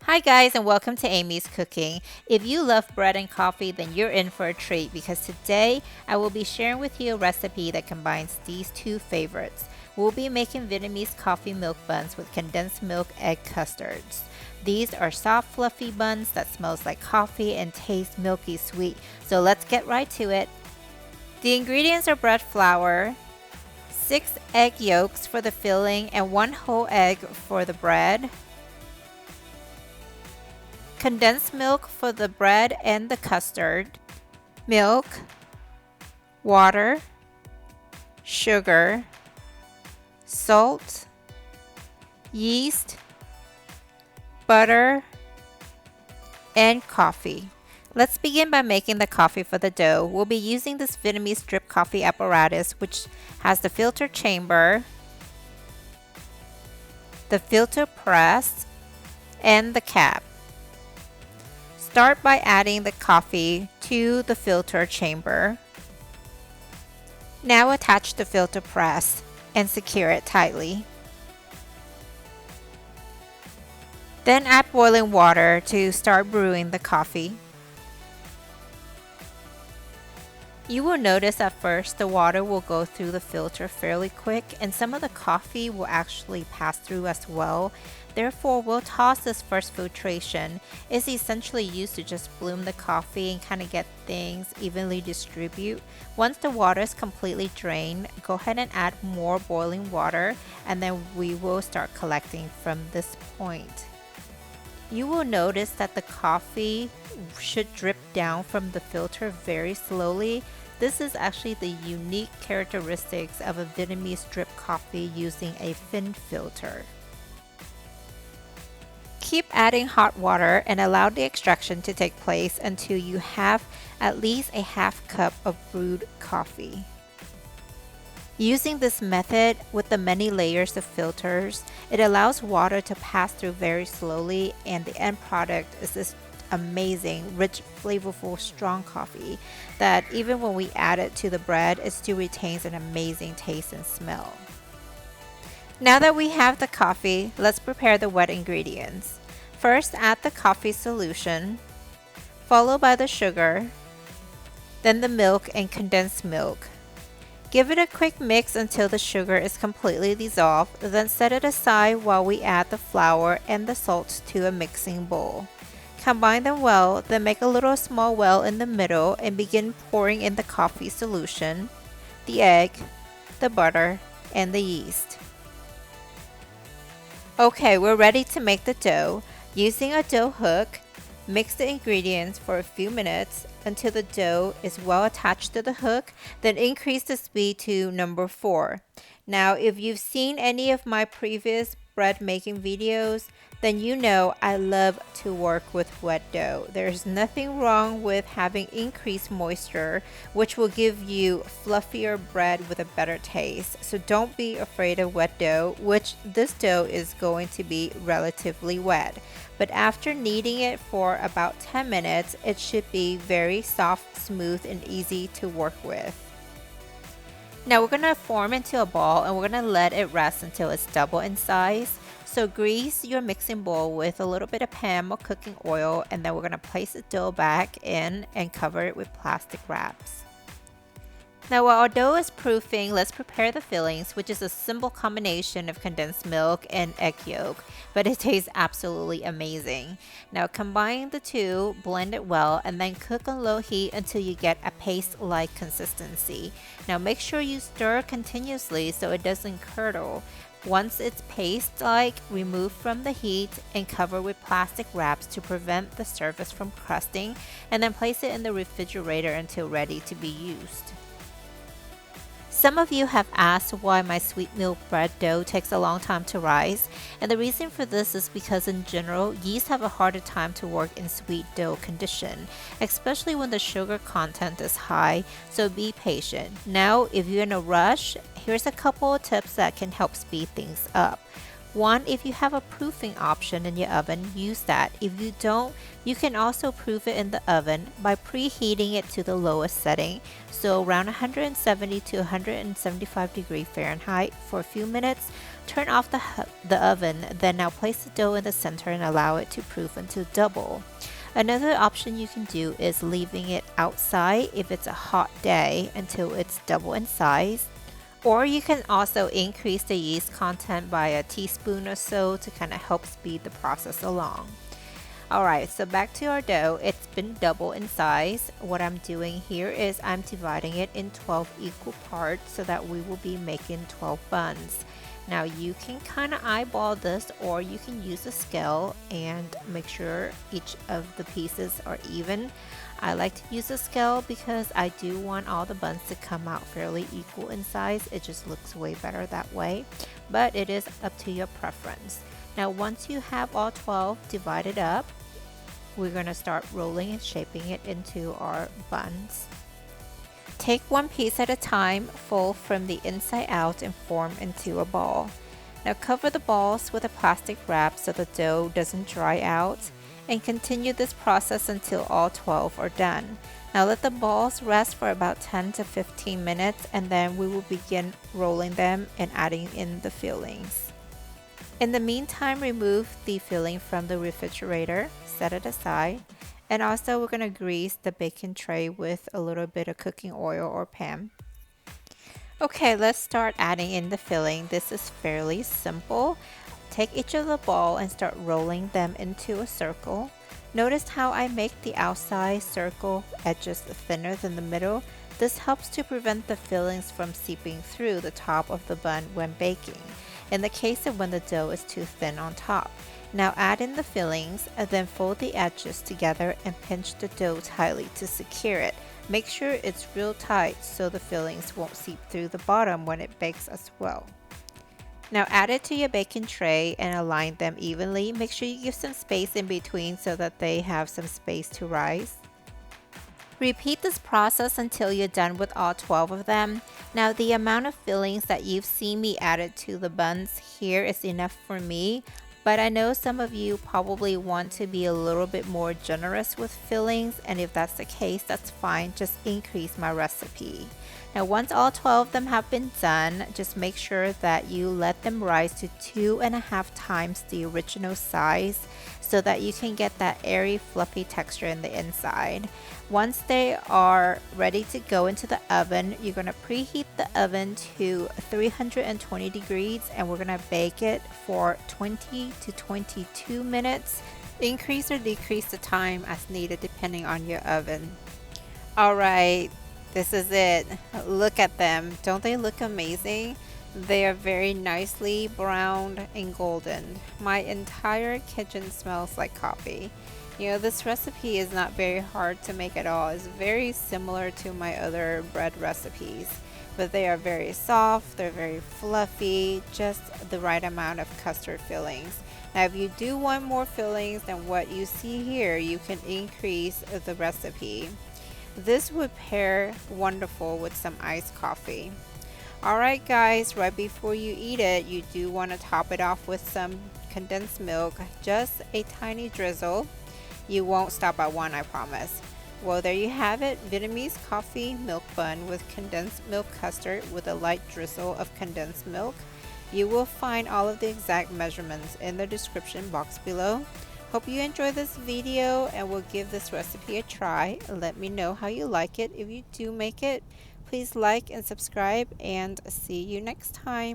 Hi guys and welcome to Amy's Cooking. If you love bread and coffee, then you're in for a treat because today I will be sharing with you a recipe that combines these two favorites. We'll be making Vietnamese coffee milk buns with condensed milk egg custards. These are soft fluffy buns that smells like coffee and taste milky sweet. So let's get right to it. The ingredients are bread flour, 6 egg yolks for the filling and 1 whole egg for the bread, condensed milk for the bread and the custard, milk, water, sugar, salt, yeast, butter, and coffee. Let's begin by making the coffee for the dough. We'll be using this Vietnamese drip coffee apparatus, which has the filter chamber, the filter press, and the cap. Start by adding the coffee to the filter chamber. Now attach the filter press and secure it tightly. Then add boiling water to start brewing the coffee. You will notice at first the water will go through the filter fairly quick and some of the coffee will actually pass through as well. Therefore, we'll toss this first filtration. It's essentially used to just bloom the coffee and kind of get things evenly distribute. Once the water is completely drained, go ahead and add more boiling water and then we will start collecting from this point. You will notice that the coffee should drip down from the filter very slowly. This is actually the unique characteristics of a Vietnamese drip coffee using a thin filter. Keep adding hot water and allow the extraction to take place until you have at least a half cup of brewed coffee. Using this method with the many layers of filters, it allows water to pass through very slowly and the end product is this amazing, rich, flavorful, strong coffee that even when we add it to the bread, it still retains an amazing taste and smell. Now that we have the coffee, let's prepare the wet ingredients. First, add the coffee solution, followed by the sugar, then the milk and condensed milk. Give it a quick mix until the sugar is completely dissolved, then set it aside while we add the flour and the salt to a mixing bowl. Combine them well, then make a little small well in the middle and begin pouring in the coffee solution, the egg, the butter, and the yeast. Okay, we're ready to make the dough. Using a dough hook, mix the ingredients for a few minutes until the dough is well attached to the hook, then increase the speed to number 4. Now, if you've seen any of my previous bread making videos, then you know I love to work with wet dough. There's nothing wrong with having increased moisture, which will give you fluffier bread with a better taste. So don't be afraid of wet dough, which this dough is going to be relatively wet. But after kneading it for about 10 minutes, it should be very soft, smooth, and easy to work with. Now we're going to form into a ball and we're going to let it rest until it's double in size. So grease your mixing bowl with a little bit of Pam or cooking oil and then we're going to place the dough back in and cover it with plastic wraps. Now while our dough is proofing, let's prepare the fillings, which is a simple combination of condensed milk and egg yolk, but it tastes absolutely amazing. Now combine the two, blend it well, and then cook on low heat until you get a paste-like consistency. Now make sure you stir continuously so it doesn't curdle. Once it's paste-like, remove from the heat and cover with plastic wraps to prevent the surface from crusting, and then place it in the refrigerator until ready to be used. Some of you have asked why my sweet milk bread dough takes a long time to rise, and the reason for this is because in general, yeast have a harder time to work in sweet dough condition, especially when the sugar content is high, so be patient. Now, if you're in a rush, here's a couple of tips that can help speed things up. One, if you have a proofing option in your oven, use that. If you don't, you can also proof it in the oven by preheating it to the lowest setting, so around 170 to 175 degrees Fahrenheit for a few minutes. Turn off the oven, then now place the dough in the center and allow it to proof until double. Another option you can do is leaving it outside if it's a hot day until it's double in size. Or you can also increase the yeast content by a teaspoon or so to kind of help speed the process along. Alright, so back to our dough. It's been double in size. What I'm doing here is I'm dividing it in 12 equal parts so that we will be making 12 buns. Now you can kind of eyeball this, or you can use a scale and make sure each of the pieces are even. I like to use a scale because I do want all the buns to come out fairly equal in size. It just looks way better that way, but it is up to your preference. Now once you have all 12 divided up, we're going to start rolling and shaping it into our buns. Take one piece at a time, fold from the inside out and form into a ball. Now cover the balls with a plastic wrap so the dough doesn't dry out, and continue this process until all 12 are done. Now let the balls rest for about 10 to 15 minutes, and then we will begin rolling them and adding in the fillings. In the meantime, remove the filling from the refrigerator, set it aside, and also we're going to grease the baking tray with a little bit of cooking oil or pan. Okay, let's start adding in the filling. This is fairly simple. Take each of the ball and start rolling them into a circle. Notice how I make the outside circle edges thinner than the middle. This helps to prevent the fillings from seeping through the top of the bun when baking, in the case of when the dough is too thin on top. Now add in the fillings and then fold the edges together and pinch the dough tightly to secure it. Make sure it's real tight so the fillings won't seep through the bottom when it bakes as well. Now add it to your baking tray and align them evenly. Make sure you give some space in between so that they have some space to rise. Repeat this process until you're done with all 12 of them. Now the amount of fillings that you've seen me added to the buns here is enough for me, but I know some of you probably want to be a little bit more generous with fillings, and if that's the case, that's fine. Just increase my recipe. Now once all 12 of them have been done, just make sure that you let them rise to 2.5 times the original size so that you can get that airy fluffy texture in the inside. Once they are ready to go into the oven, you're going to preheat the oven to 320 degrees and we're going to bake it for 20 to 22 minutes. Increase or decrease the time as needed depending on your oven. Alright, this is it. Look at them. Don't they look amazing? They are very nicely browned and golden. My entire kitchen smells like coffee. You know, this recipe is not very hard to make at all. It's very similar to my other bread recipes, but they are very soft, they're very fluffy, just the right amount of custard fillings. Now if you do want more fillings than what you see here, you can increase the recipe. This would pair wonderful with some iced coffee. Alright guys, right before you eat it, you do want to top it off with some condensed milk, just a tiny drizzle. You won't stop at one, I promise. Well, there you have it, Vietnamese coffee milk bun with condensed milk custard with a light drizzle of condensed milk. You will find all of the exact measurements in the description box below. Hope you enjoy this video and will give this recipe a try. Let me know how you like it. If you do make it, please like and subscribe, and see you next time.